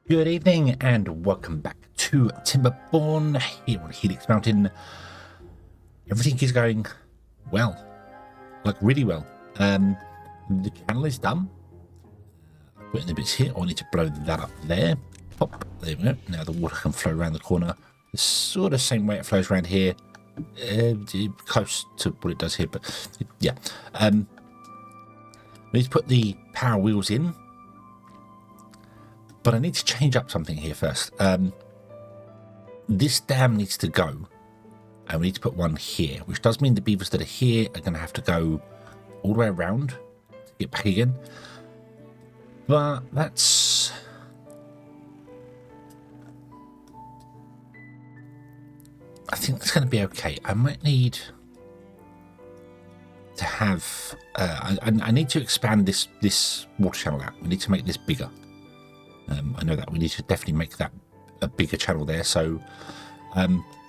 Good evening and welcome back to Timberborn here on Helix Mountain. Everything is going well, like really well. The channel is done. Putting the bits here. I need to blow that up there. Pop, there we go. Now the water can flow around the corner. The sort of same way it flows around here. Close to what it does here, but yeah. We need to put the power wheels in. But I need to change up something here first. This dam needs to go, and we need to put one here, which does mean the beavers that are here are going to have to go all the way around to get back again. But that's... I think that's going to be okay. I might need to have... I need to expand this water channel out. We need to make this bigger. I know that we need to definitely make that a bigger channel there. So,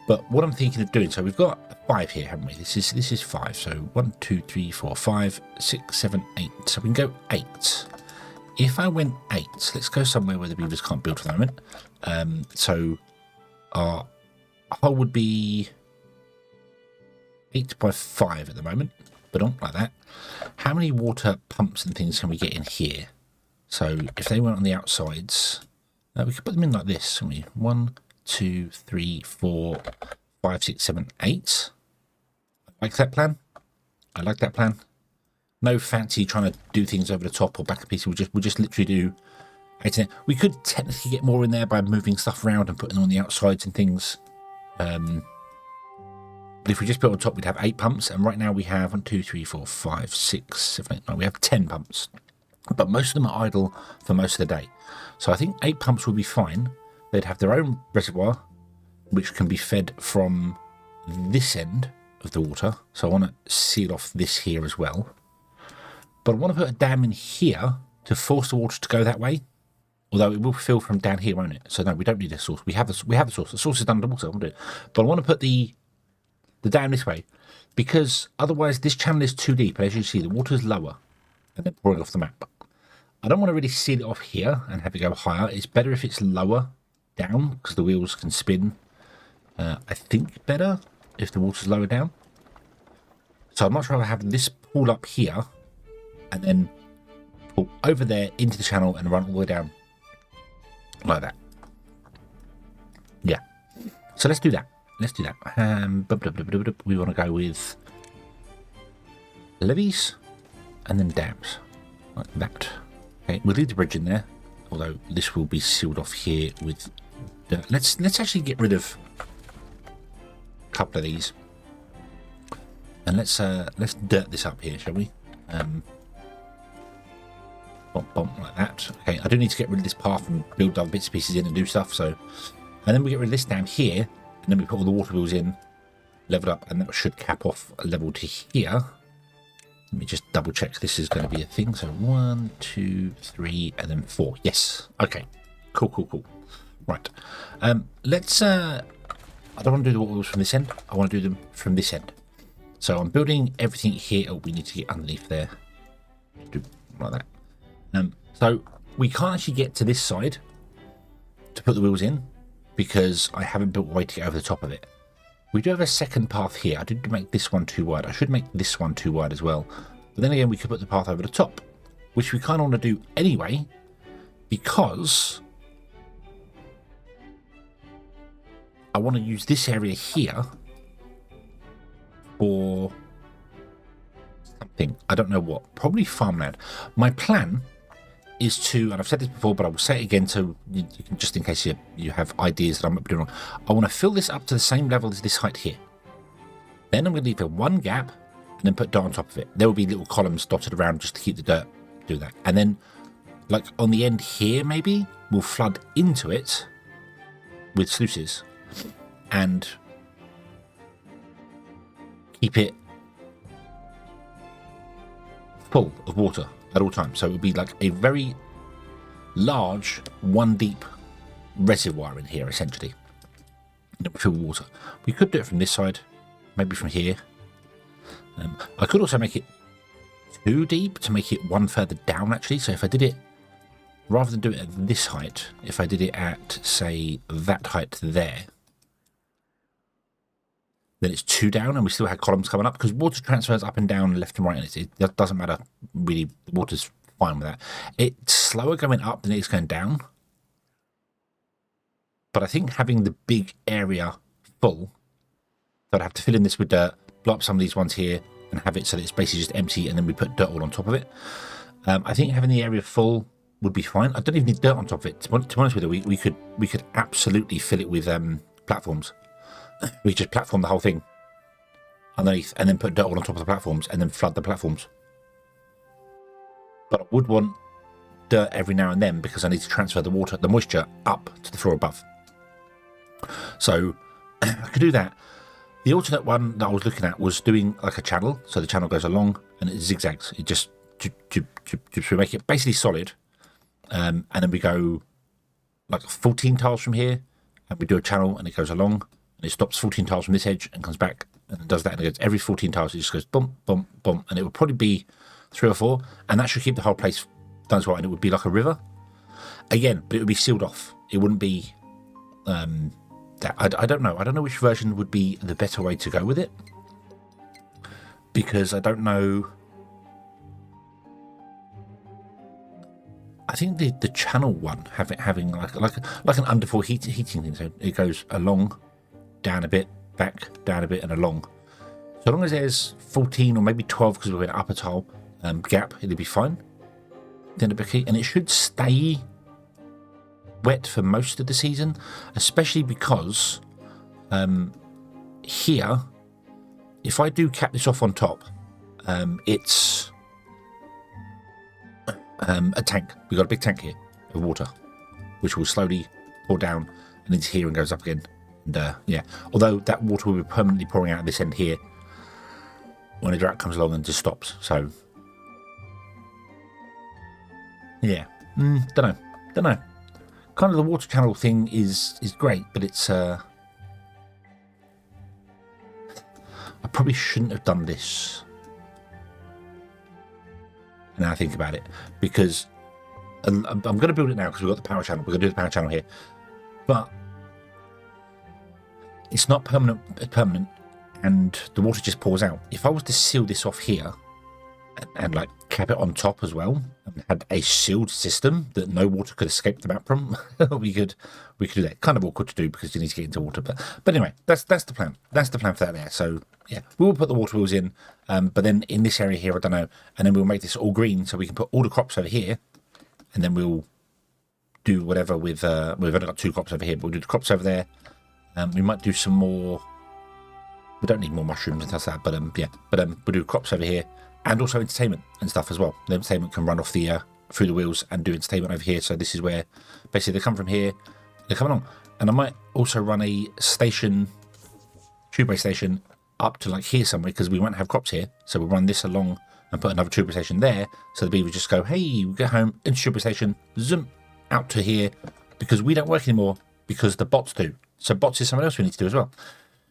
but what I'm thinking of doing, so we've got 5 here, haven't we? This is 5. So 1, 2, 3, 4, 5, 6, 7, 8. So we can go 8. If I went 8, let's go somewhere where the beavers can't build for the moment. So our hole would be 8 by 5 at the moment, but not like that. How many water pumps and things can we get in here? So if they went on the outsides, we could put them in like this, couldn't we? 1, 2, 3, 4, 5, 6, 7, 8. I like that plan. I like that plan. No fancy trying to do things over the top or back a piece. We'll just literally do 8 in there. We could technically get more in there by moving stuff around and putting them on the outsides and things. But if we just put it on top, we'd have 8 pumps. And right now we have 1, 2, 3, 4, 5, 6, 7, 8, 9. We have 10 pumps. But most of them are idle for most of the day. So I think 8 pumps will be fine. They'd have their own reservoir, which can be fed from this end of the water. So I want to seal off this here as well. But I want to put a dam in here to force the water to go that way. Although it will fill from down here, won't it? So no, we don't need a source. We have the source. The source is underwater, I want to do it. But I want to put the dam this way, because otherwise this channel is too deep. And as you see, the water is lower and then pouring off the map. I don't want to really seal it off here and have it go higher. It's better if it's lower down because the wheels can spin. I think better if the water's lower down. So I'd much rather have this pool up here and then pull over there into the channel and run all the way down like that. Yeah. So let's do that. Let's do that. We want to go with levees and then dams like that. Okay, we'll leave the bridge in there, although this will be sealed off here with dirt. Let's actually get rid of a couple of these, and let's dirt this up here, shall we? Bump like that. Okay, I do need to get rid of this path and build other bits and pieces in and do stuff. So, and then we get rid of this down here, and then we put all the water wheels in, leveled up, and that should cap off a level to here. Let me just double check this is going to be a thing. So 1, 2, 3, and then 4. Yes. Okay. Cool. Right. Let's. I don't want to do the water wheels from this end. I want to do them from this end. So I'm building everything here. Oh, we need to get underneath there. Do like that. So we can't actually get to this side to put the wheels in because I haven't built a way to get over the top of it. We do have a second path here. I did make this one too wide. I should make this one too wide as well. But then again, we could put the path over the top, which we kind of want to do anyway, because I want to use this area here for something. I don't know what. Probably farmland. My plan is to, and I've said this before, but I will say it again so you can, just in case you have ideas that I'm doing wrong. I want to fill this up to the same level as this height here. Then I'm going to leave a one gap and then put dirt on top of it. There will be little columns dotted around just to keep the dirt, do that. And then, like on the end here maybe, we'll flood into it with sluices and keep it full of water at all times. So it would be like a very large, one deep reservoir in here, essentially. Fill with water. We could do it from this side, maybe from here. I could also make it too deep to make it one further down, actually. So if I did it rather than do it at this height, if I did it at, say, that height there, then it's 2 down and we still had columns coming up, because water transfers up and down, left and right, and it doesn't matter really. The water's fine with that. It's slower going up than it's going down, but I think having the big area full, so I'd have to fill in this with dirt, blow up some of these ones here, and have it so that it's basically just empty, and then we put dirt all on top of it. I think having the area full would be fine. I don't even need dirt on top of it. To be honest with you, we could absolutely fill it with platforms. We just platform the whole thing underneath and then put dirt all on top of the platforms and then flood the platforms. But I would want dirt every now and then because I need to transfer the water, the moisture, up to the floor above. So I could do that. The alternate one that I was looking at was doing like a channel. So the channel goes along and it zigzags. It just we make it basically solid. And then we go like 14 tiles from here and we do a channel and it goes along. And it stops 14 tiles from this edge and comes back and it does that. And it goes every 14 tiles, it just goes bump, bump, bump. And it would probably be 3 or 4. And that should keep the whole place done as well. And it would be like a river. Again, but it would be sealed off. It wouldn't be... I don't know. I don't know which version would be the better way to go with it. Because I don't know... I think the channel one, having like an underfloor heating thing. So it goes along... down a bit, back, down a bit, and along. So long as there's 14 or maybe 12, because we're in an upper tile gap, it'll be fine. Then and it should stay wet for most of the season, especially because here, if I do cap this off on top, it's a tank. We've got a big tank here of water, which will slowly pour down and into here and goes up again. And yeah, although that water will be permanently pouring out of this end here when a drought comes along and just stops. So yeah, don't know. Kind of the water channel thing is great, but it's I probably shouldn't have done this. Now I think about it, because I'm going to build it now because we've got the power channel. We're going to do the power channel here, but it's not permanent, and the water just pours out. If I was to seal this off here and like cap it on top as well, and had a sealed system that no water could escape the map from, we could do that. Kind of awkward to do because you need to get into water, but anyway, that's the plan. That's the plan for that there. So yeah, we will put the water wheels in, but then in this area here, I don't know, and then we'll make this all green so we can put all the crops over here, and then we'll do whatever with. We've only got 2 crops over here, but we'll do the crops over there. We might do some more. We don't need more mushrooms and stuff like that, but yeah. But we'll do crops over here, and also entertainment and stuff as well. The entertainment can run off the through the wheels and do entertainment over here. So this is where basically they come from here, they come along, and I might also run a station, tube-based station, up to like here somewhere because we won't have crops here. So we'll run this along and put another tube station there. So the beavers just go, hey, we get home into tube station, zoom out to here, because we don't work anymore because the bots do. So bots is something else we need to do as well.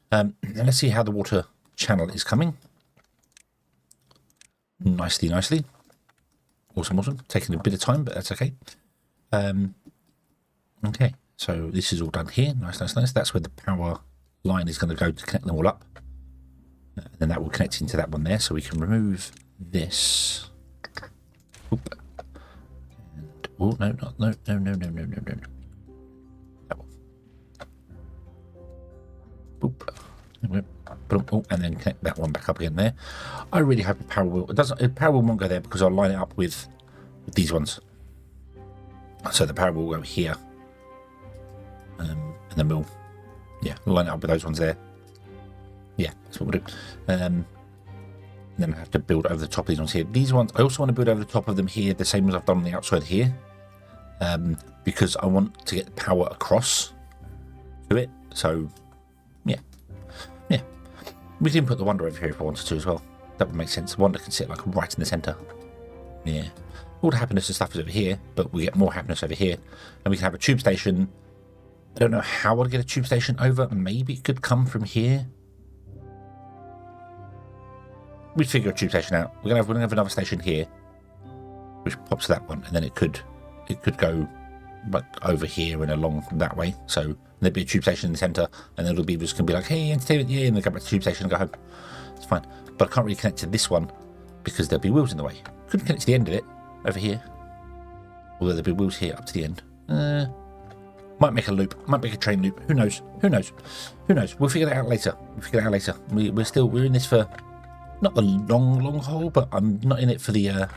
And let's see how the water channel is coming. Nicely. Awesome. Taking a bit of time, but that's okay. Okay, so this is all done here. Nice. That's where the power line is going to go to connect them all up. And then that will connect into that one there. So we can remove this. Oop. And, oh, no. That one. Boop. Oh, and then connect that one back up again there. I really hope the power wheel. The power wheel won't go there because I'll line it up with these ones. So the power wheel will go here, and then we'll line it up with those ones there. Yeah, that's what we'll do. And then I have to build over the top of these ones here. These ones I also want to build over the top of them here, the same as I've done on the outside here, because I want to get the power across to it. So yeah. We can put the Wonder over here if I wanted to as well. That would make sense. The Wonder can sit like right in the centre. Yeah. All the happiness and stuff is over here, but we get more happiness over here. And we can have a tube station. I don't know how I'll get a tube station over. Maybe it could come from here. We'd figure a tube station out. We're gonna have another station here, which pops to that one, and then it could it could go like over here and along that way. So there'd be a tube station in the centre, and then the beavers can be like, hey, entertainment, yeah, and they go back to the tube station and go home. It's fine. But I can't really connect to this one because there'll be wheels in the way. Couldn't connect to the end of it over here. Although there'll be wheels here up to the end. Might make a loop, might make a train loop. Who knows? Who knows? Who knows? We'll figure it out later. We're in this for not the long haul, but I'm not in it for the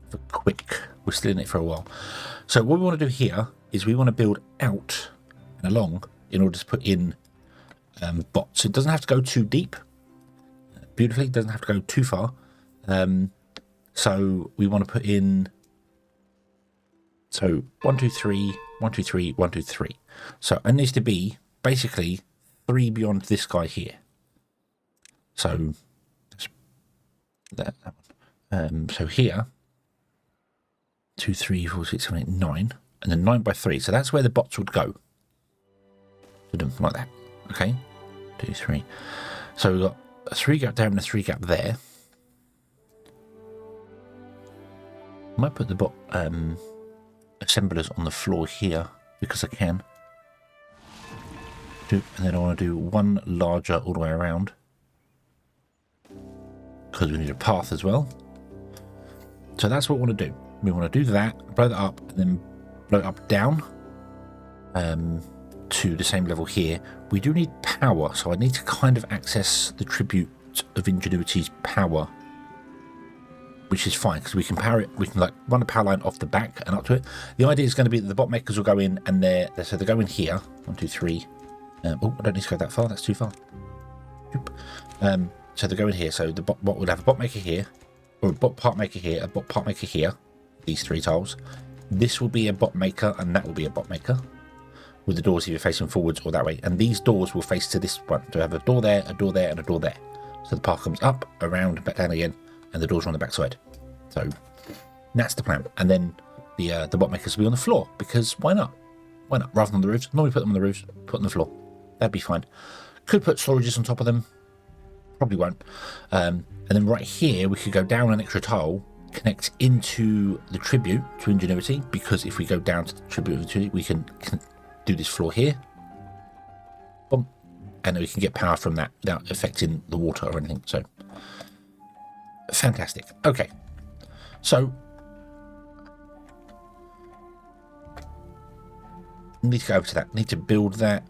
for quick. We're still in it for a while. So what we want to do here is we want to build out and along in order to put in bots. It doesn't have to go too deep. Beautifully, it doesn't have to go too far. So we want to put in. So 1, 2, 3, 1, 2, 3, 1, 2, 3. So it needs to be basically 3 beyond this guy here. So that one. So here, 2, 3, 4, 6, 7, 8, 9, and then 9 by 3. So that's where the bots would go. Like that. Okay. 2, 3. So we've got a 3 gap there and a 3 gap there. I might put the bot assemblers on the floor here because I can. And then I want to do one larger all the way around because we need a path as well. So that's what we want to do. We want to do that, blow that up, and then blow it up down to the same level here. We do need power, so I need to kind of access the tribute of Ingenuity's power, which is fine because we can power it. We can like run a power line off the back and up to it. The idea is going to be that the bot makers will go in and so they go in here. 1, 2, 3. Oh, I don't need to go that far. That's too far. So they go in here. So the bot would have a bot maker here, or a bot part maker here, a bot part maker here. These 3 tiles. This will be a bot maker, and that will be a bot maker, with the doors either facing forwards or that way. And these doors will face to this one. So I have a door there, a door there, and a door there. So the path comes up, around, back down again, and the doors are on the back side. So that's the plan. And then the bot makers will be on the floor, because why not? Why not? Rather than on the roofs. Normally put them on the roofs, put them on the floor. That'd be fine. Could put storages on top of them. Probably won't. And then right here, we could go down an extra tile, connect into the tribute to Ingenuity, because if we go down to the tribute of Ingenuity, we can do this floor here. Boom. And then we can get power from that without affecting the water or anything. So fantastic. Okay. So need to go over to that. Need to build that.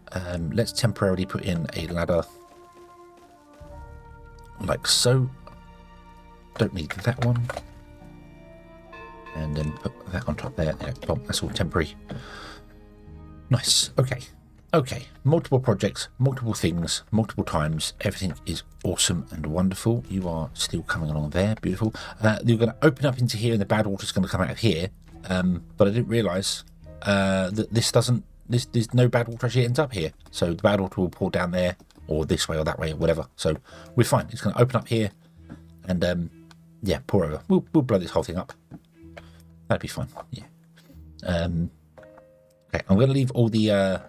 Let's temporarily put in a ladder like so. Don't need that one. And then put that on top there. Yeah, boom, that's all temporary. Nice. Okay. Okay. Multiple projects, multiple things, multiple times. Everything is awesome and wonderful. You are still coming along there. Beautiful. You're going to open up into here and the bad water's going to come out of here. But I didn't realise that there's no bad water actually ends up here. So the bad water will pour down there or this way or that way or whatever. So we're fine. It's going to open up here and yeah, pour over. We'll blow this whole thing up. That'd be fine. Yeah. Okay, I'm going to leave all the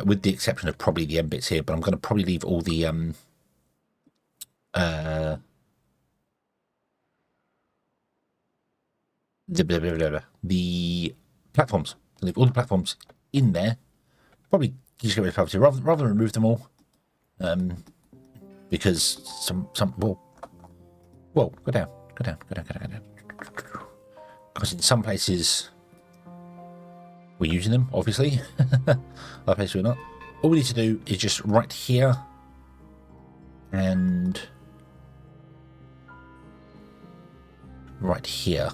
with the exception of probably the end bits here, but I'm going to probably leave all the platforms. I'll leave all the platforms in there. Probably just get rid of platforms here rather than remove them all, because some whoa, go down. Because in some places we're using them, obviously. Other places we're not. All we need to do is just right here and right here.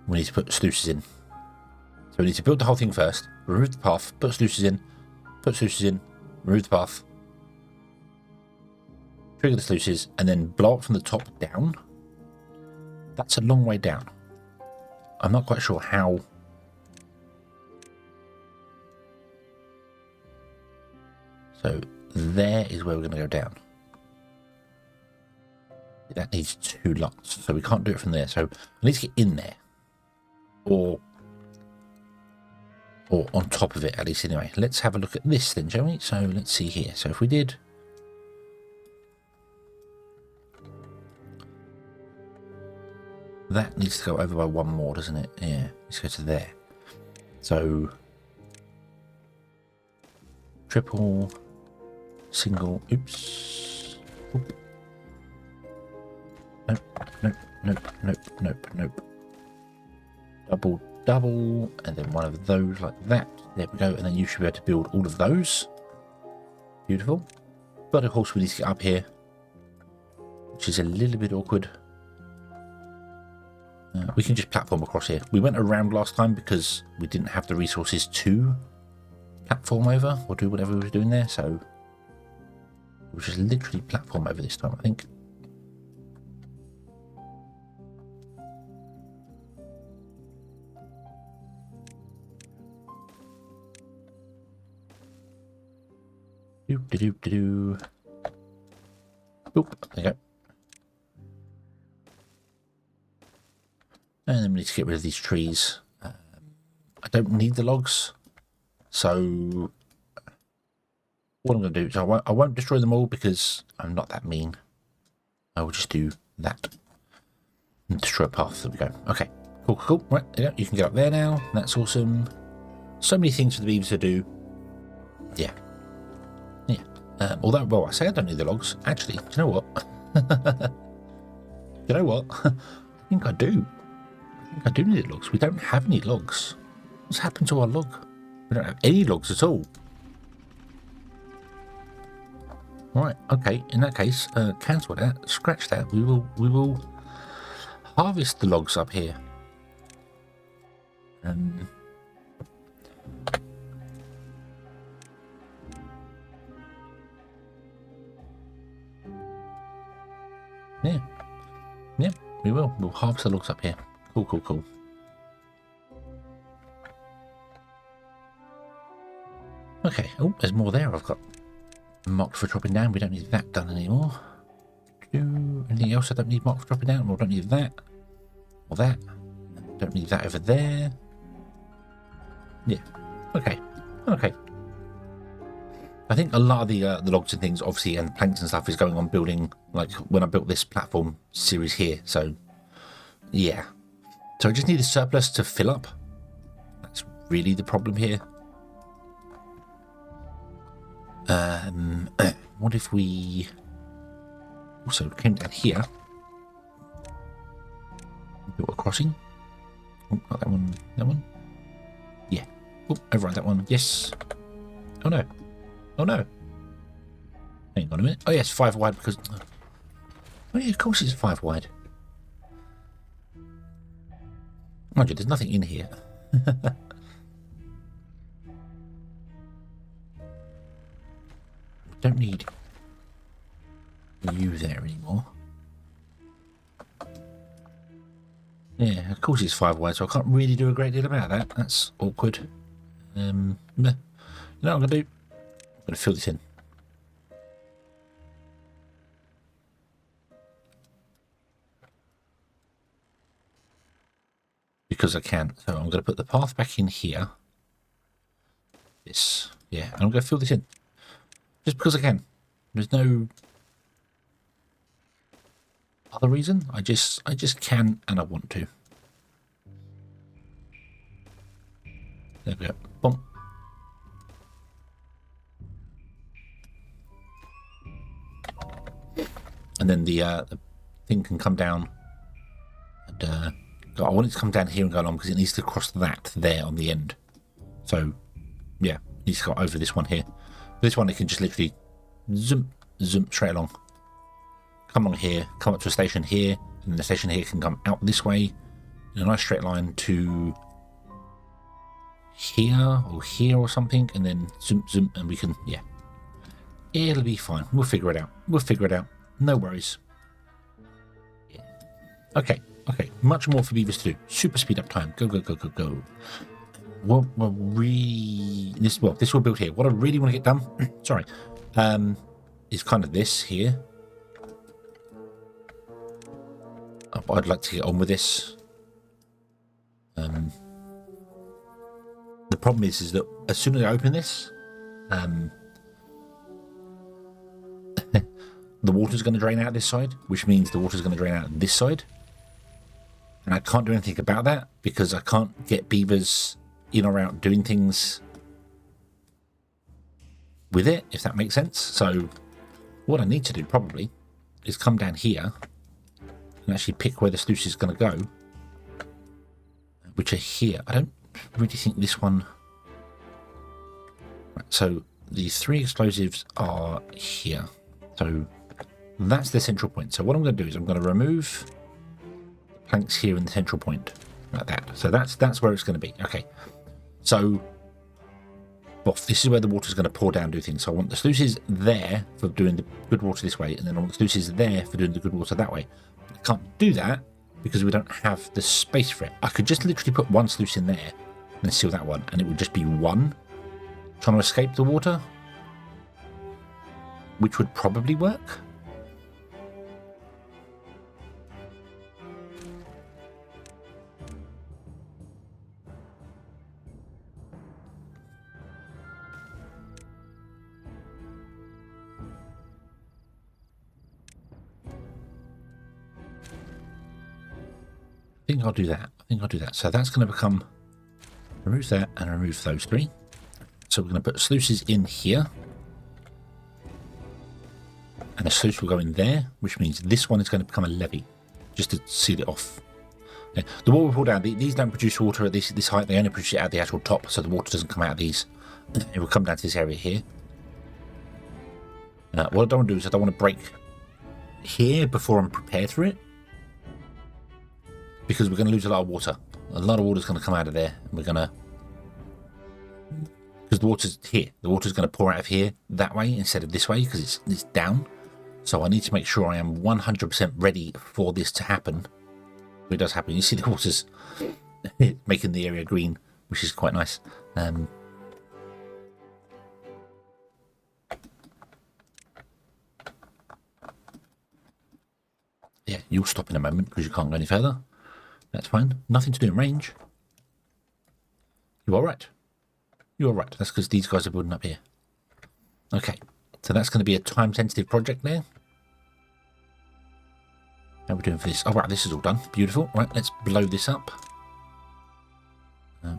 We need to put sluices in. So we need to build the whole thing first, remove the path, put sluices in, remove the path, trigger the sluices, and then blow up from the top down. That's a long way down. I'm not quite sure how. So there is where we're going to go down. That needs 2 lots, so we can't do it from there. So we need to get in there, or on top of it at least. Anyway, let's have a look at this then, shall we? So let's see here. So if we did. That needs to go over by one more, doesn't it? Yeah, let's go to there. So triple, single, oops. Oop. Nope, nope, nope, nope, nope, nope. Double, double, and then one of those like that. There we go, and then you should be able to build all of those. Beautiful. But of course we need to get up here, which is a little bit awkward. We can just platform across here. We went around last time because we didn't have the resources to platform over or do whatever we were doing there, so we'll just literally platform over this time, I think. Doop-de-doop-de-doo. Boop, there you go. And then we need to get rid of these trees. I don't need the logs, so what I'm going to do is I won't destroy them all because I'm not that mean. I will just do that and destroy a path. There we go. Okay, cool, cool. Right, there you go. You can get up there now. That's awesome. So many things for the beavers to do. Yeah, yeah. Although, well, I say I don't need the logs. Actually, do you know what? You know what? I think I do. I do need logs. We don't have any logs. What's happened to our log? We don't have any logs at all. Right, okay, in that case, cancel that, scratch that. We will harvest the logs up here. Yeah. Yeah, we will. We'll harvest the logs up here. Cool, cool, cool. Okay. Oh, there's more there. I've got marked for dropping down. We don't need that done anymore. Anything else I don't need marked for dropping down? Well, don't need that. Or that. Don't need that over there. Yeah. Okay. Okay. I think a lot of the logs and things, obviously, and planks and stuff is going on building, like when I built this platform series here. So, yeah. So I just need a surplus to fill up. That's really the problem here. What if we also came down here, built a crossing? Oh, not that one. That one. Yeah. Oh, override that one. Yes. Oh no. Oh no. Hang on a minute. Oh yes, 5 wide because. Oh yeah, of course it's 5 wide. Mind you, there's nothing in here. Don't need you there anymore. Yeah, of course it's 5 wide, so I can't really do a great deal about that. That's awkward. You know what I'm going to do? I'm going to fill this in. Because I can. So I'm going to put the path back in here. This. Yeah, and I'm going to fill this in. Just because I can. There's no other reason. I just can and I want to. There we go. Boom. And then the thing can come down and I want it to come down here and go along because it needs to cross that there on the end. So yeah, it needs to go over this one here. This one it can just literally zoom straight along. Come along here, come up to a station here, and then the station here can come out this way in a nice straight line to here or something, and then zoom, and we can, yeah. It'll be fine. We'll figure it out. We'll figure it out. No worries. Yeah. Okay. Much more for beavers to do. Super speed up time. Go. What this will build here. What I really want to get done, sorry, is kind of this here. But I'd like to get on with this. The problem is that as soon as I open this, the water's going to drain out this side, which means the water's going to drain out this side. And I can't do anything about that because I can't get beavers in or out doing things with it, if that makes sense. So what I need to do probably is come down here and actually pick where the sluice is going to go, which are here. I don't really think this one... Right, so the 3 explosives are here. So that's the central point. So what I'm going to do is I'm going to remove the planks here in the central point, like that. So that's where it's going to be. Okay. So this is where the water is going to pour down, do things. So I want the sluices there for doing the good water this way, and then I want the sluices there for doing the good water that way. I can't do that because we don't have the space for it. I could just literally put one sluice in there and then seal that one, and it would just be one trying to escape the water, which would probably work. I think I'll do that. So that's going to become, remove that and remove those 3. So we're going to put sluices in here. And a sluice will go in there, which means this one is going to become a levee, just to seal it off. Okay. The water will pour down. These don't produce water at this height. They only produce it at the actual top, so the water doesn't come out of these. It will come down to this area here. What I don't want to do is I don't want to break here before I'm prepared for it, because we're going to lose a lot of water. A lot of water is going to come out of there, and we're going to... Because the water's here. The water's going to pour out of here that way instead of this way, because it's down. So I need to make sure I am 100% ready for this to happen. It does happen. You see the water's making the area green, which is quite nice. Yeah, you'll stop in a moment because you can't go any further. That's fine. Nothing to do in range. You're all right. You're all right. That's because these guys are building up here. Okay. So that's going to be a time-sensitive project there. How are we doing for this? Oh, right. This is all done. Beautiful. Right. Let's blow this up.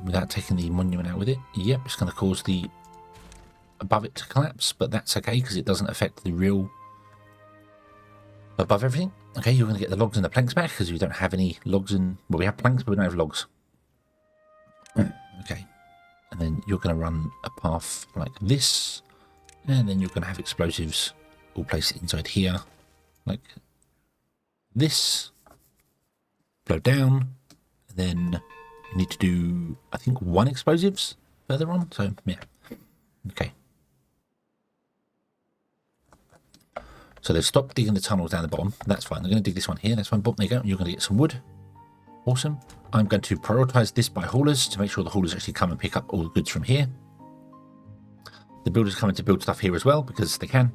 Without taking the monument out with it. Yep. It's going to cause the above it to collapse. But that's okay because it doesn't affect the real above everything. Okay, you're going to get the logs and the planks back because we don't have any logs and... Well, we have planks, but we don't have logs. Okay. And then you're going to run a path like this. And then you're going to have explosives all placed inside here. Like this. Blow down. And then you need to do, I think, 1 explosives further on. So, yeah. Okay. So they've stopped digging the tunnels down the bottom. That's fine. They're going to dig this one here. That's fine. Boom, there you go. You're going to get some wood. Awesome. I'm going to prioritize this by haulers to make sure the haulers actually come and pick up all the goods from here. The builders coming to build stuff here as well because they can.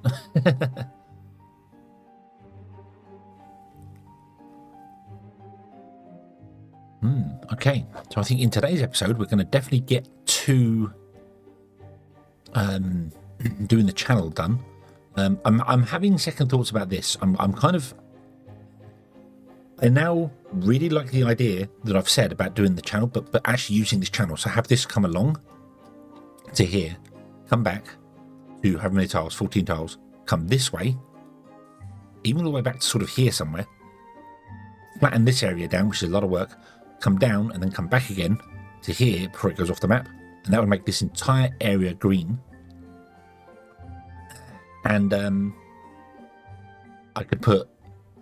Okay. So I think in today's episode, we're going to definitely get to doing the channel done. I'm having second thoughts about this. I now really like the idea that I've said about doing the channel, but actually using this channel. So have this come along to here, come back to however many tiles, 14 tiles, come this way, even all the way back to sort of here somewhere, flatten this area down, which is a lot of work, come down and then come back again to here before it goes off the map. And that would make this entire area green. And I could put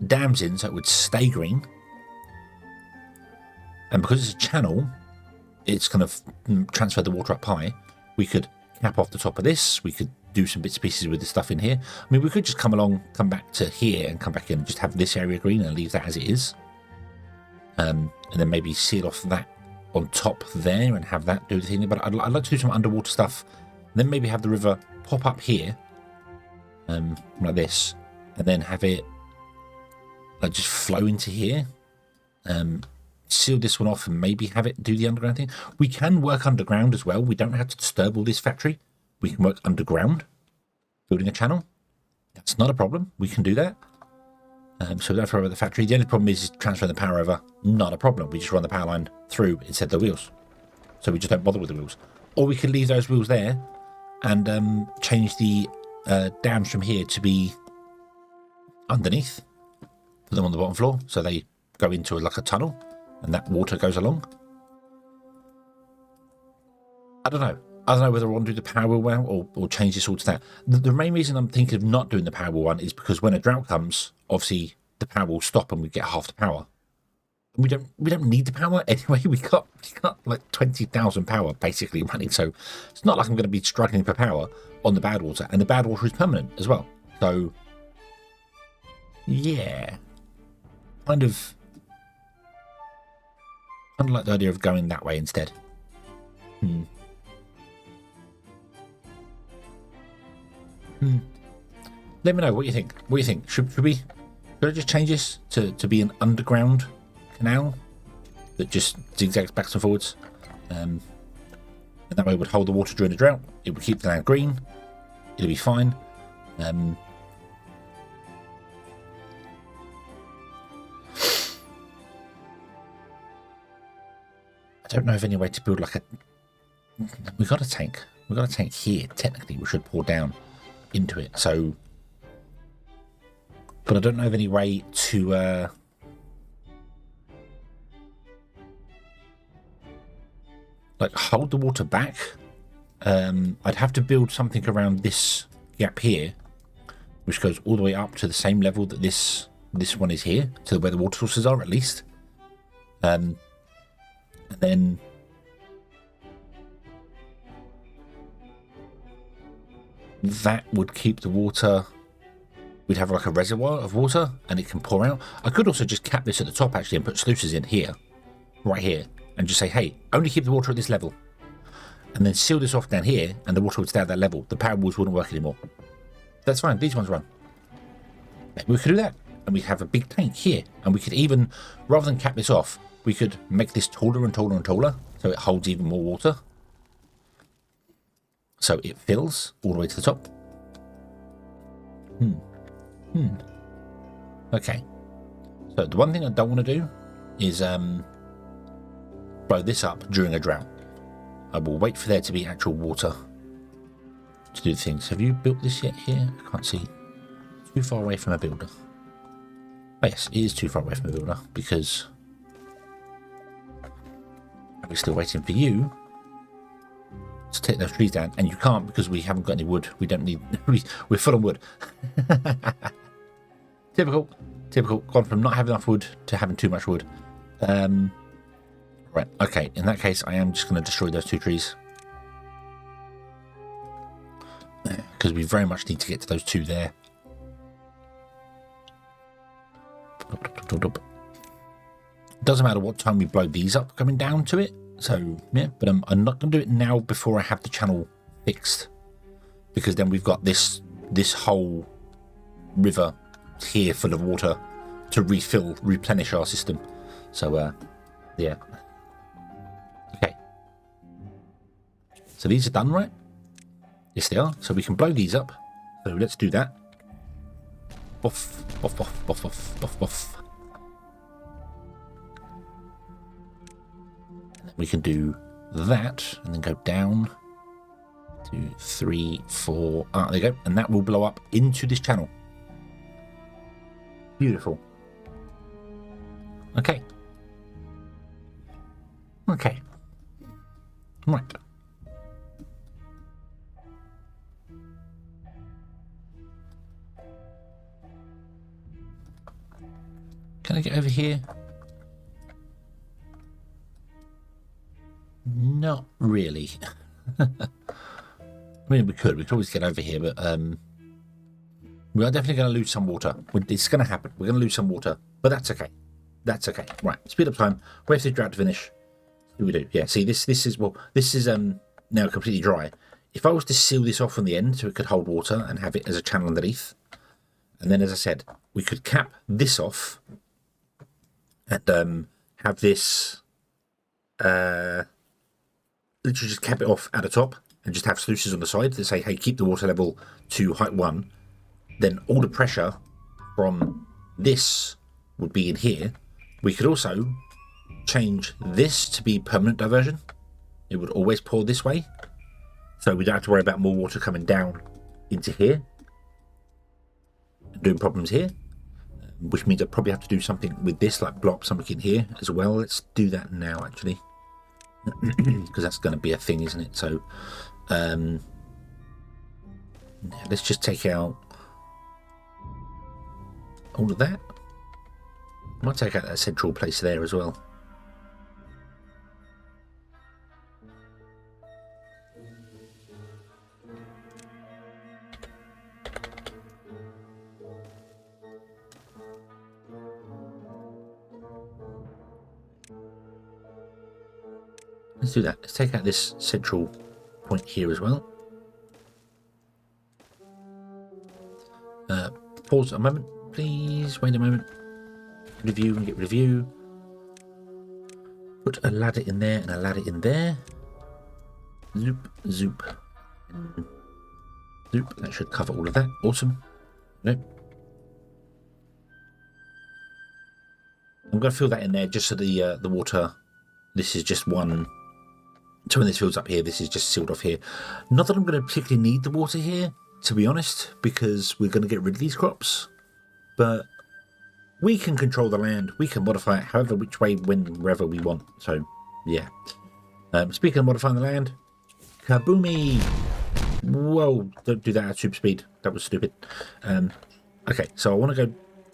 dams in so it would stay green. And because it's a channel, it's going to transfer the water up high. We could cap off the top of this. We could do some bits and pieces with the stuff in here. I mean, we could just come along, come back to here and come back in and just have this area green and leave that as it is. And then maybe seal off that on top there and have that do the thing. But I'd like to do some underwater stuff. Then maybe have the river pop up here. Like this, and then have it like just flow into here, seal this one off and maybe have it do the underground thing. We can work underground as well. We don't have to disturb all this factory. We can work underground building a channel. That's not a problem. We can do that. So we don't have to worry about the factory. The only problem is transferring the power over. Not a problem. We just run the power line through instead of the wheels. So we just don't bother with the wheels. Or we could leave those wheels there and change the dams from here to be underneath. Put them on the bottom floor so they go into like a tunnel and that water goes along. I don't know. I don't know whether I want to do the power wheel well or change this all to that. The main reason I'm thinking of not doing the power wheel one is because when a drought comes, obviously the power will stop and we get half the power. We don't need the power anyway. We got like 20,000 power basically running, so it's not like I'm going to be struggling for power on the bad water, and the bad water is permanent as well. So yeah, kind of like the idea of going that way instead. Let me know what you think. What do you think? Should I just change this to be an underground canal that just zigzags backwards and forwards? And that way it would hold the water during the drought. It would keep the land green. It'll be fine. I don't know of any way to build like a... We've got a tank. We've got a tank here. Technically, we should pour down into it. So... But I don't know of any way to... like hold the water back. I'd have to build something around this gap here, which goes all the way up to the same level that this one is here, to where the water sources are at least. And then that would keep the water. We'd have like a reservoir of water and it can pour out. I could also just cap this at the top actually and put sluices in here, right here, and just say, hey, only keep the water at this level. And then seal this off down here and the water would stay at that level. The power walls wouldn't work anymore. That's fine, these ones run. Maybe we could do that. And we have a big tank here. And we could even, rather than cap this off, we could make this taller and taller and taller so it holds even more water. So it fills all the way to the top. Okay. So the one thing I don't want to do is blow this up during a drought. I will wait for there to be actual water to do things. Have you built this yet here? I can't see. Too far away from a builder. Oh yes, it is too far away from a builder because we're still waiting for you to take those trees down, and you can't because we haven't got any wood. We don't need. We're full on wood. Typical. Gone from not having enough wood to having too much wood. Right. Okay. In that case, I am just going to destroy those two trees because we very much need to get to those two there. Doesn't matter what time we blow these up coming down to it. So yeah, but I'm not going to do it now before I have the channel fixed, because then we've got this whole river here full of water to replenish our system. So yeah. Okay. So these are done, right? Yes, they are. So we can blow these up. So let's do that. Buff. We can do that and then go down 2, 3, 4. Ah, there you go. And that will blow up into this channel. Beautiful. Okay. Right. Can I get over here? Not really. I mean, we could always get over here, but we are definitely going to lose some water. It's going to happen. We're going to lose some water, but that's okay. Right, speed up time. Wait for the drought to finish. What do we do? Yeah, see, this is now completely dry. If I was to seal this off from the end so it could hold water and have it as a channel underneath, and then, as I said, we could cap this off and have this literally just cap it off at the top and just have sluices on the side that say, hey, keep the water level to height 1. Then all the pressure from this would be in here. We could also change this to be permanent diversion. It would always pour this way, so we don't have to worry about more water coming down into here and doing problems here, which means I probably have to do something with this, like blow up something in here as well. Let's do that now, actually, because that's going to be a thing, isn't it? So let's just take out all of that. I might take out that central place there as well. Let's do that. Let's take out this central point here as well. Pause a moment, please. Wait a moment. Rid of you and get rid of you. Put a ladder in there and a ladder in there. Zoop, zoop, and zoop. That should cover all of that. Awesome. Nope. I'm going to fill that in there just so the water. This is just one. So when this fills up here, this is just sealed off here. Not that I'm going to particularly need the water here, to be honest, because we're going to get rid of these crops. But we can control the land. We can modify it however, which way, whenever we want. So, yeah. Speaking of modifying the land, kaboomy! Whoa, don't do that at super speed. That was stupid. Okay, so I want to go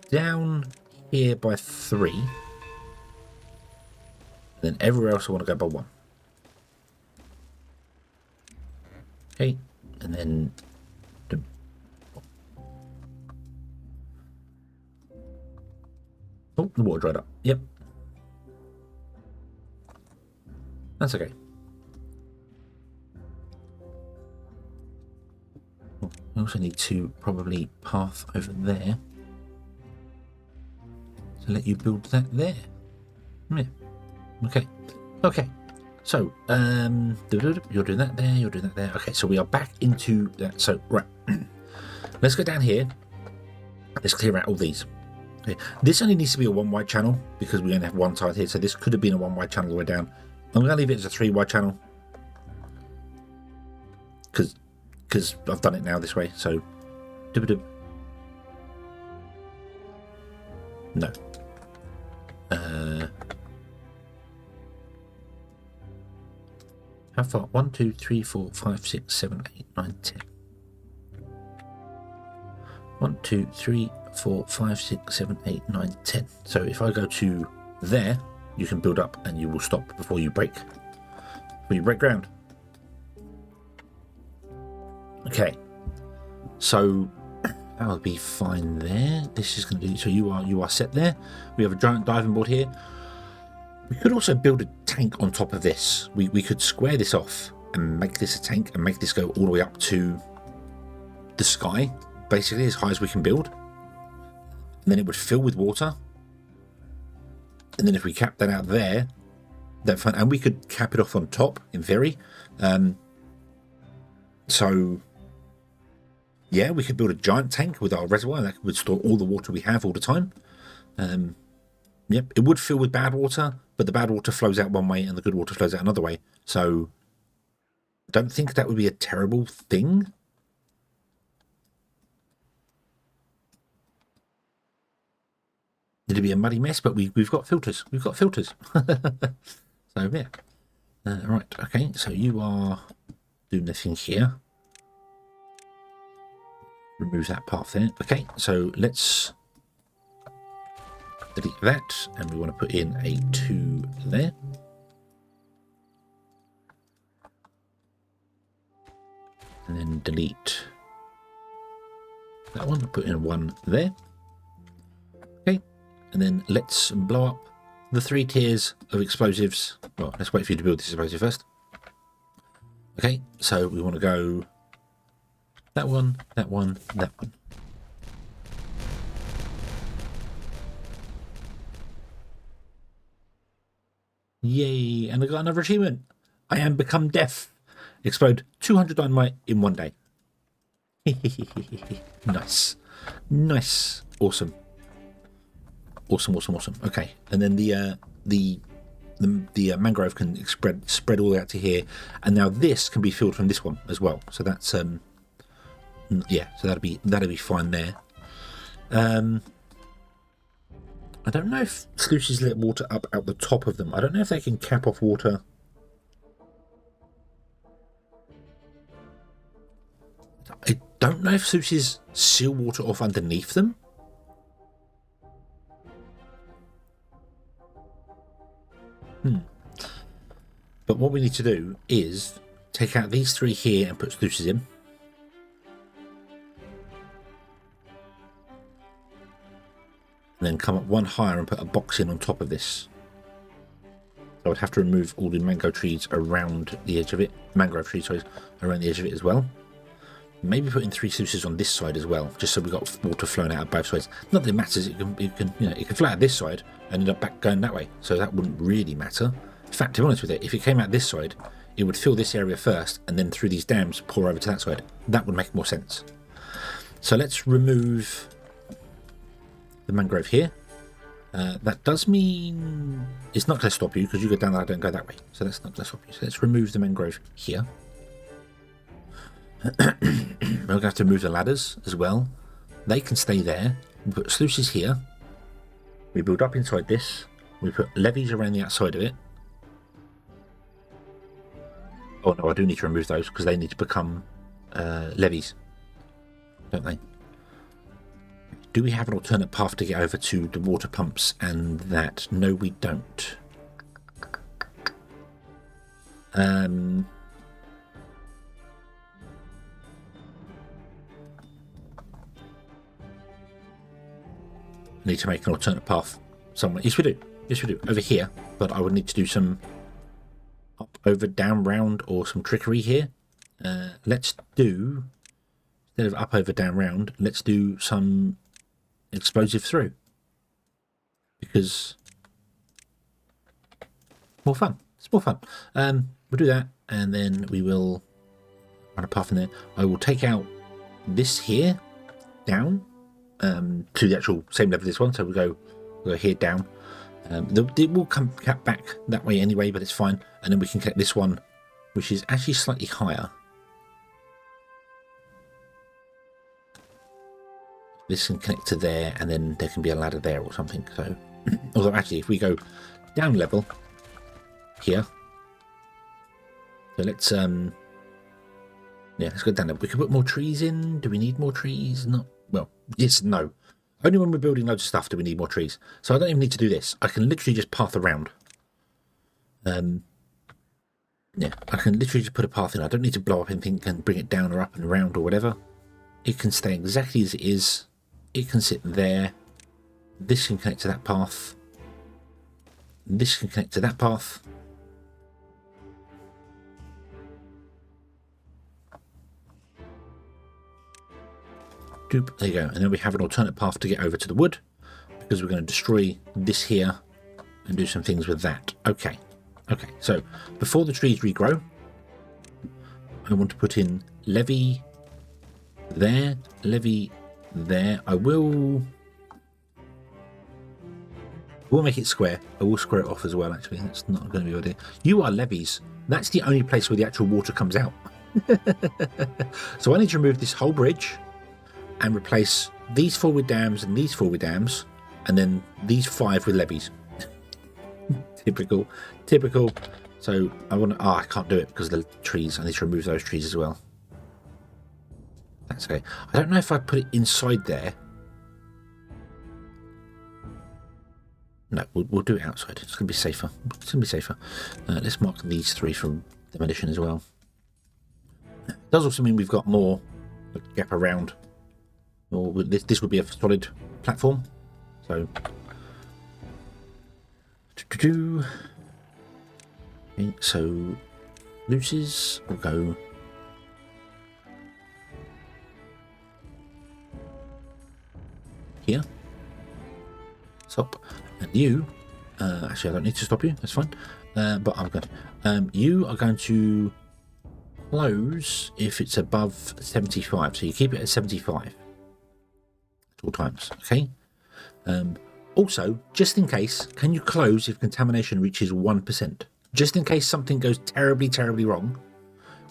down here by 3. And then everywhere else I want to go by 1. Okay, and then oh, the water dried up. Yep, that's okay. Oh, I also need to probably path over there to let you build that there. Yeah. Okay. Okay. So, you're doing that there, you're doing that there. Okay, so we are back into that. So, right. Let's go down here. Let's clear out all these. Okay. This only needs to be a 1 wide channel because we only have one side here. So this could have been a 1 wide channel all the way down. I'm going to leave it as a 3 wide channel. Because I've done it now this way. So, no. How far? 1, 2, 3, 4, 5, 6, 7, 8, 9, 10. 1, 2, 3, 4, 5, 6, 7, 8, 9, 10. So if I go to there, you can build up and you will stop before you break. Before you break ground. Okay. So that will be fine there. This is going to do. So you are set there. We have a giant diving board here. We could also build a tank on top of this. We could square this off and make this a tank and make this go all the way up to the sky, basically as high as we can build. And then it would fill with water. And then if we cap that out there, that's fine. And we could cap it off on top in theory. So yeah, we could build a giant tank with our reservoir that would store all the water we have all the time. Yep, it would fill with bad water, but the bad water flows out one way and the good water flows out another way. So I don't think that would be a terrible thing. It'd be a muddy mess, but we've got filters. We've got filters. So yeah. Right, okay, so you are doing the thing here. Remove that path there. Okay, so let's delete that, and we want to put in a 2 there. And then delete that one, put in 1 there. Okay, and then let's blow up the 3 tiers of explosives. Well, let's wait for you to build this explosive first. Okay, so we want to go that one, that one, that one. Yay, and I got another achievement. I am become deaf. Explode 200 dynamite in 1 day. Nice. Nice. Awesome. Awesome, awesome, awesome. Okay, and then the mangrove can spread all the way out to here, and now this can be filled from this one as well. So that's yeah, so that'll be fine there. I don't know if sluices let water up out the top of them. I don't know if they can cap off water. I don't know if sluices seal water off underneath them. But what we need to do is take out these three here and put sluices in. And then come up one higher and put a box in on top of this. I would have to remove all the mango trees around the edge of it. Mangrove trees, sorry, around the edge of it as well. Maybe put in 3 sluices on this side as well, just so we've got water flowing out of both sides. Not that it matters, it can flow out this side and end up back going that way, so that wouldn't really matter. In fact, to be honest with it, if it came out this side, it would fill this area first and then through these dams pour over to that side. That would make more sense. So let's remove the mangrove here. That does mean it's not going to stop you because you go down there, I don't go that way. So that's not going to stop you. So let's remove the mangrove here. We're going to have to move the ladders as well. They can stay there. We put sluices here. We build up inside this. We put levees around the outside of it. Oh no, I do need to remove those because they need to become levees, don't they? Do we have an alternate path to get over to the water pumps and that? No, we don't. Need to make an alternate path somewhere. Yes, we do. Yes, we do. Over here, but I would need to do some up, over, down, round, or some trickery here. Let's do, instead of up, over, down, round, let's do some explosive through, because more fun. It's more fun. We'll do that, and then we will run a path in there. I will take out this here down to the actual same level as this one, so we'll go here down. It will come back that way anyway, but it's fine. And then we can connect this one, which is actually slightly higher. This can connect to there, and then there can be a ladder there or something. So, although actually, if we go down level here, so let's let's go down level. We could put more trees in. Do we need more trees? Not well. Yes, no. Only when we're building loads of stuff do we need more trees. So I don't even need to do this. I can literally just path around. Yeah, I can literally just put a path in. I don't need to blow up anything and bring it down or up and around or whatever. It can stay exactly as it is. It can sit there. This can connect to that path. This can connect to that path. Doop, there you go. And then we have an alternate path to get over to the wood, because we're going to destroy this here and do some things with that. Okay. Okay, so before the trees regrow, I want to put in levee there, levee there. I will make it square. I will square it off as well, actually. That's not going to be a good idea. You are levees. That's the only place where the actual water comes out. So I need to remove this whole bridge and replace these 4 with dams and these 4 with dams, and then these 5 with levees. Typical. So I want to, I can't do it because of the trees. I need to remove those trees as well. That's okay. I don't know if I put it inside there. No, we'll do it outside. It's going to be safer. Let's mark these 3 from demolition as well. It does also mean we've got more gap around. Or this would be a solid platform. So okay, so looses will go here. Stop. And you actually I don't need to stop you, that's fine. But I'm good. You are going to close if it's above 75. So you keep it at 75 at all times, okay? Also, just in case, can you close if contamination reaches 1%? Just in case something goes terribly, terribly wrong,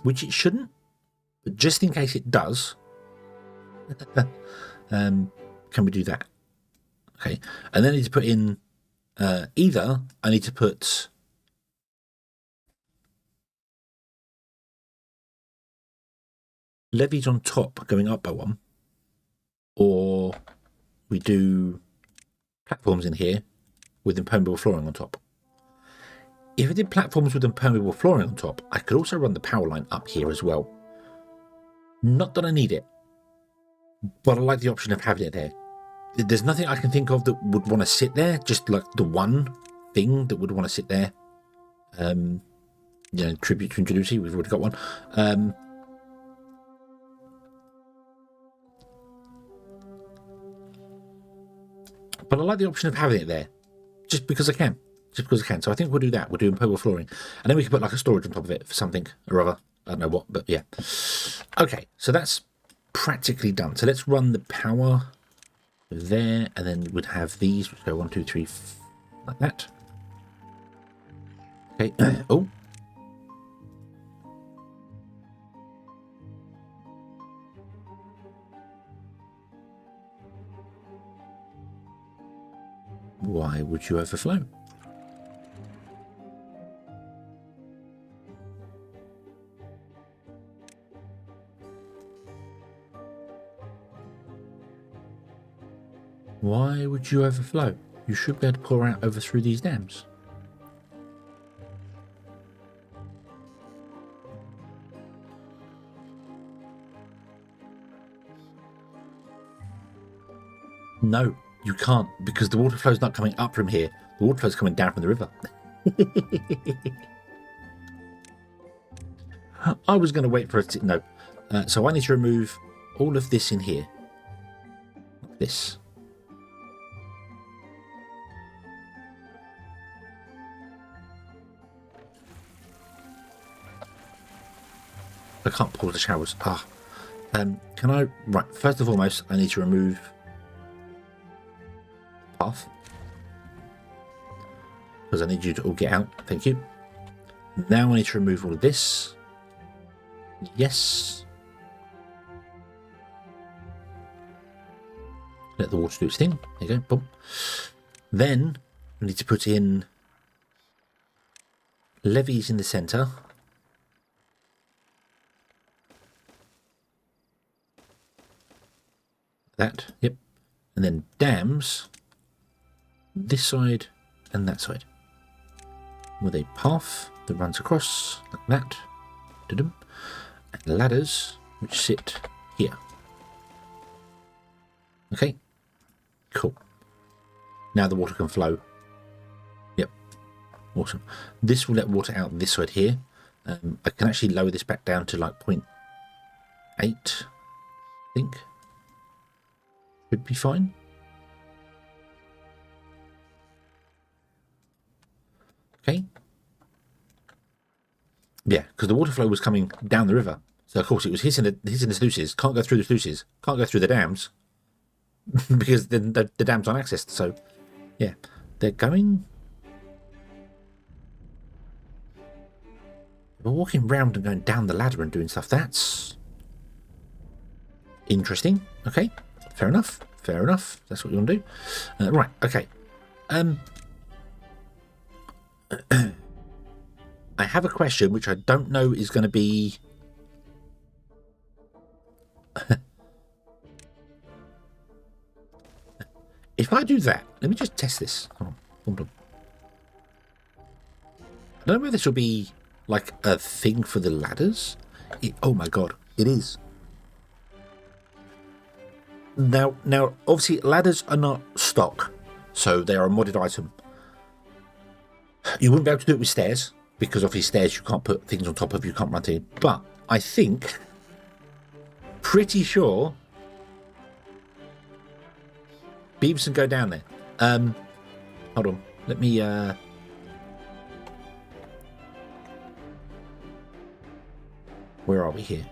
which it shouldn't, but just in case it does, can we do that? Okay, and then I need to put in either I need to put levies on top going up by 1, or we do platforms in here with impermeable flooring on top. If I did platforms with impermeable flooring on top, I could also run the power line up here as well. Not that I need it, but I like the option of having it there. There's nothing I can think of that would want to sit there, just like the one thing that would want to sit there. Tribute to Ingenuity, we've already got one. But I like the option of having it there, just because I can. So I think we'll do that. We'll do impermeable flooring. And then we can put like a storage on top of it for something or other. I don't know what, but yeah. Okay, so that's practically done. So let's run the power there, and then we'd have these, which go 1, 2, 3, like that. Okay, oh. Why would you overflow? Why would you overflow? You should be able to pour out over through these dams. No, you can't, because the water flow's not coming up from here. The water flow's coming down from the river. I was going to wait for it to... No. So I need to remove all of this in here. Like this. I can't pour the showers. Can I... Right, first and foremost, I need to remove path, because I need you to all get out. Thank you. Now I need to remove all of this. Yes. Let the water do its thing. There you go. Boom. Then we need to put in levees in the centre. That, yep. And then dams this side and that side with a path that runs across like that. And ladders which sit here. Okay, cool. Now the water can flow. Yep, awesome. This will let water out this side here. I can actually lower this back down to like 0.8, I think. Should be fine. Okay. Yeah, because the water flow was coming down the river. So, of course, it was hitting the sluices. Can't go through the sluices. Can't go through the dams. Because the dams aren't accessed. So, yeah. They're going... We're walking round and going down the ladder and doing stuff. That's... interesting. Okay. Fair enough. Fair enough. That's what you want to do. Right. Okay. I have a question which I don't know is going to be... If I do that, let me just test this. Hold on. I don't know whether this will be like a thing for the ladders. Oh my god, it is. Now, obviously, ladders are not stock, so they are a modded item. You wouldn't be able to do it with stairs, because obviously stairs you can't put things on top of, you can't run to. But I think, pretty sure, Beavers can go down there. Hold on, let me... Where are we here?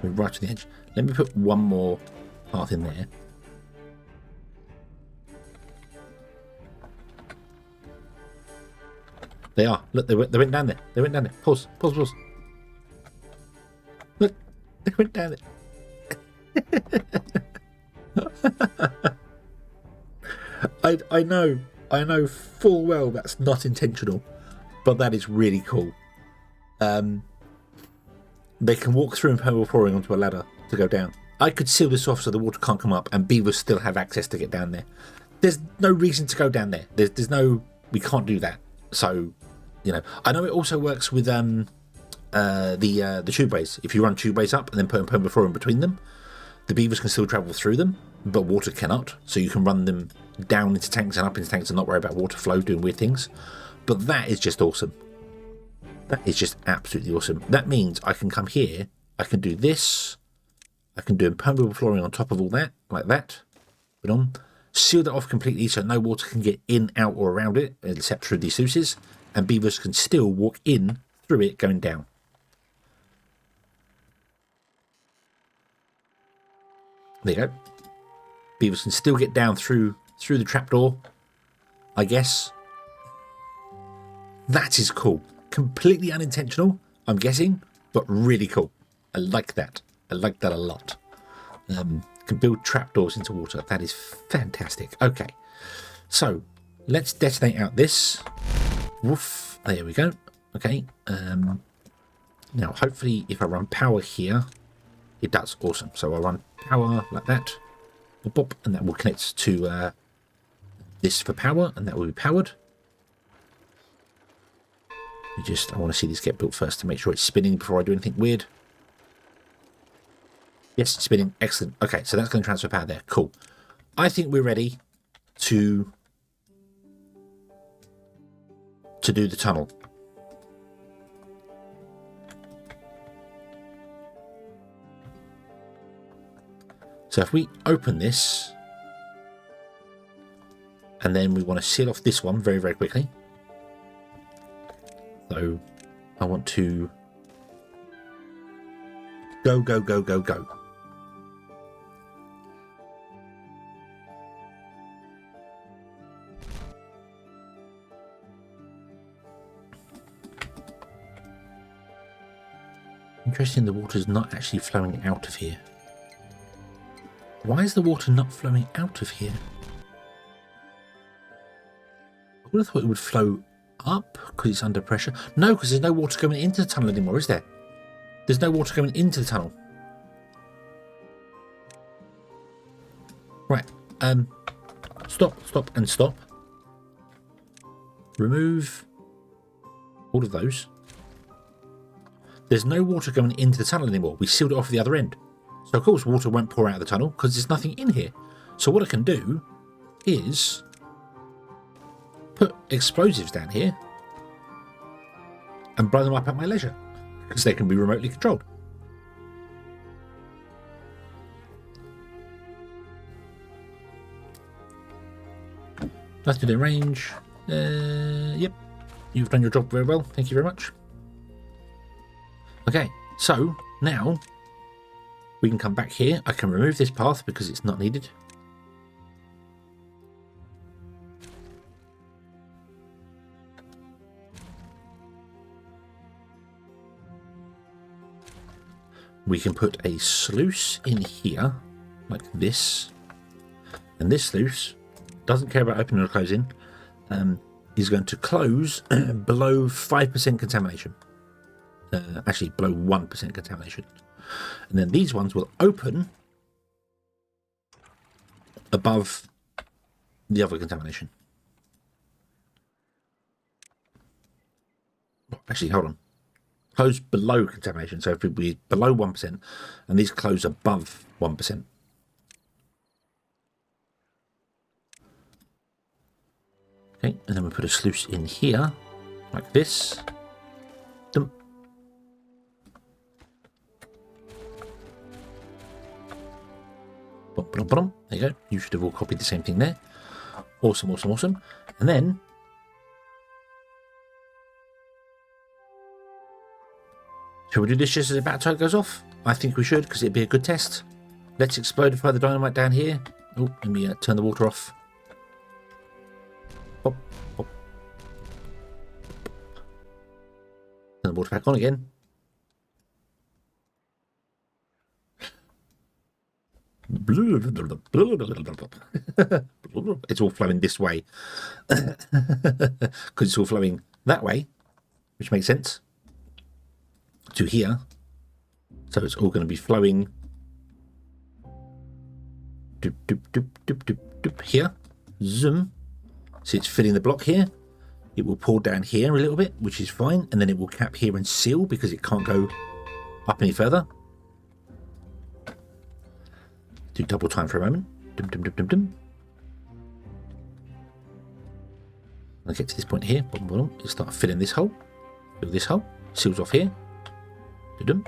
We're right to the edge. Let me put one more path in there. They are. Look, they went down there. They went down there. Pause. Pause. Pause. Look, they went down there. I know full well that's not intentional, but that is really cool. They can walk through impermeable flooring onto a ladder to go down. I could seal this off so the water can't come up, and beavers still have access to get down there. There's no reason to go down there. There's no, we can't do that. So, you know, I know it also works with the tubeways. If you run tubeways up and then put impermeable flooring between them, the beavers can still travel through them, but water cannot. So you can run them down into tanks and up into tanks and not worry about water flow doing weird things. But that is just awesome. That is just absolutely awesome. That means I can come here, I can do this, I can do impermeable flooring on top of all that, like that. Put on, seal that off completely so no water can get in, out or around it, except through these sluices, and beavers can still walk in through it going down. There you go. Beavers can still get down through the trapdoor, I guess. That is cool. Completely unintentional, I'm guessing, but really cool. I like that. I like that a lot. Can build trapdoors into water. That is fantastic. Okay, so let's detonate out this. Woof. There we go. Okay. Now, hopefully, if I run power here, it does. Awesome. So I'll run power like that. Boop, boop, and that will connect to this for power, and that will be powered. I want to see this get built first to make sure it's spinning before I do anything weird. Yes, it's spinning. Excellent. Okay, so that's going to transfer power there. Cool. I think we're ready to do the tunnel. So if we open this, and then we want to seal off this one very, very quickly. So I want to go, go, go, go, go. Interesting, the water's not actually flowing out of here. Why is the water not flowing out of here? I would have thought it would flow up because it's under pressure. No, because there's no water going into the tunnel anymore, is there? There's no water going into the tunnel. Right. Stop, and stop. Remove all of those. There's no water going into the tunnel anymore. We sealed it off at the other end. So, of course, water won't pour out of the tunnel because there's nothing in here. So what I can do is put explosives down here and blow them up at my leisure because they can be remotely controlled. That's within range. Yep, you've done your job very well. Thank you very much. Okay, so now we can come back here. I can remove this path because it's not needed. We can put a sluice in here, like this. And this sluice doesn't care about opening or closing. Is going to close below 5% contamination. Actually, below 1% contamination. And then these ones will open above the other contamination. Actually, hold on. Close below contamination. So if it be below 1%, and these close above 1%. Okay, and then we put a sluice in here, like this. Dump. There you go. You should have all copied the same thing there. Awesome, awesome, awesome. And then shall we do this just as a battle tide goes off? I think we should, because it'd be a good test. Let's explodify the dynamite down here. Oh, let me turn the water off. Pop, pop. the water back on again. It's all flowing this way because it's all flowing that way, which makes sense, to here. So it's all going to be flowing here. Zoom. So it's filling the block here. It will pour down here a little bit, which is fine, and then it will cap here and seal because it can't go up any further. Do double time for a moment. Dum, dum, dum, dum, dum. I'll get to this point here. Bottom, bottom. It'll start filling this hole. Fill this hole. Seals off here. Dum,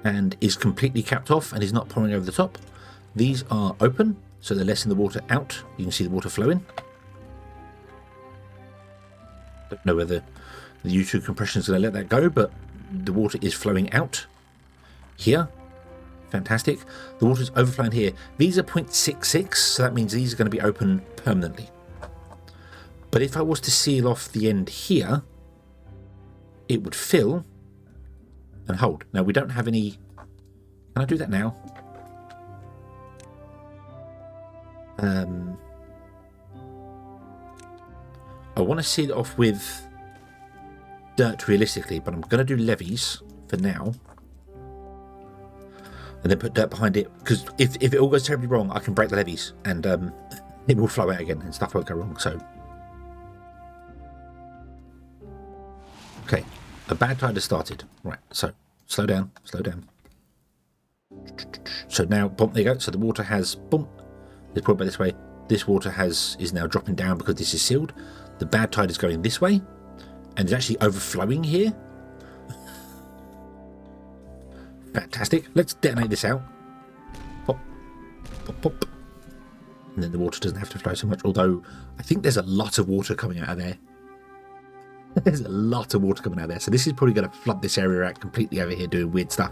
and is completely capped off and is not pouring over the top. These are open, so they're letting the water out. You can see the water flowing. Don't know whether the U2 compression is going to let that go, but the water is flowing out here. Fantastic. The water's overflowing here. These are 0.66, so that means these are going to be open permanently. But if I was to seal off the end here, it would fill and hold. Now, we don't have any... Can I do that now? I want to seal it off with dirt realistically, but I'm going to do levees for now. And then put dirt behind it, because if it all goes terribly wrong, I can break the levees and it will flow out again and stuff won't go wrong. So, okay, a bad tide has started. Right, so slow down, slow down. So now, boom, there you go. So the water has, boom, let's put it back this way. This water is now dropping down because this is sealed. The bad tide is going this way, and it's actually overflowing here. Fantastic. Let's detonate this out. Pop, pop, pop. And then the water doesn't have to flow so much, although I think there's a lot of water coming out of there. There's a lot of water coming out of there. So this is probably going to flood this area out completely over here doing weird stuff.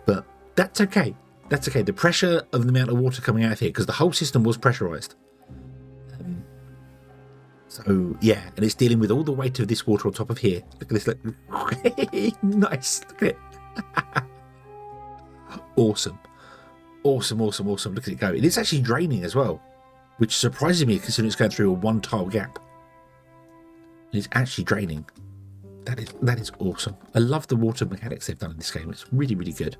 But that's okay. That's okay. The pressure of the amount of water coming out of here, because the whole system was pressurized. So, yeah, and it's dealing with all the weight of this water on top of here. Look at this. Look. Nice. Look at it. Awesome. Awesome, awesome, awesome. Look at it go. It is actually draining as well, which surprises me considering it's going through a one tile gap. It's actually draining. That is awesome. I love the water mechanics they've done in this game. It's really, really good.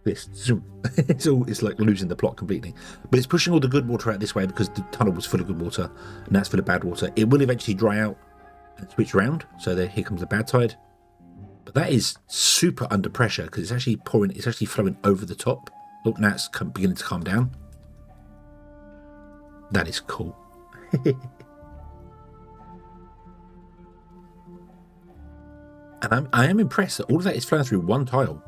This zoom. It's like losing the plot completely. But it's pushing all the good water out this way because the tunnel was full of good water and that's full of bad water. It will eventually dry out and switch around. So there, here comes the bad tide. But that is super under pressure because it's actually pouring, it's actually flowing over the top. Look, now it's beginning to calm down. That is cool. And I am impressed that all of that is flowing through one tile.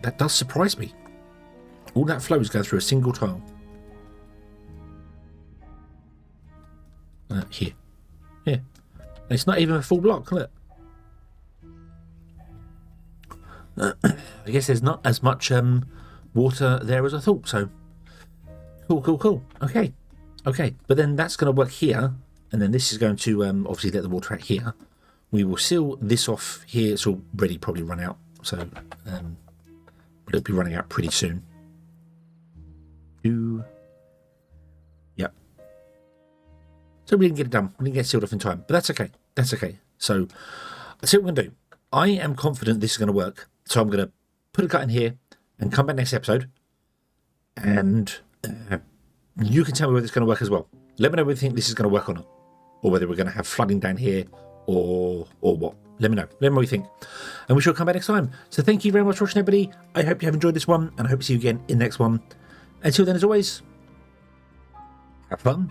That does surprise me. All that flow is going through a single tile. Here. Yeah. And it's not even a full block, look. I guess there's not as much water there as I thought, so cool, cool, cool. Okay. Okay, but then that's going to work here, and then this is going to obviously let the water out here. We will seal this off here. It's already probably run out, so it'll be running out pretty soon. Yep. So we didn't get it done. We didn't get it sealed off in time, but that's okay. That's okay. So let's see what we're going to do. I am confident this is going to work. So I'm going to put a cut in here and come back next episode. And you can tell me whether it's going to work as well. Let me know whether you think this is going to work or not. Or whether we're going to have flooding down here or what. Let me know. Let me know what you think. And we shall come back next time. So thank you very much for watching, everybody. I hope you have enjoyed this one. And I hope to see you again in the next one. Until then, as always, have fun.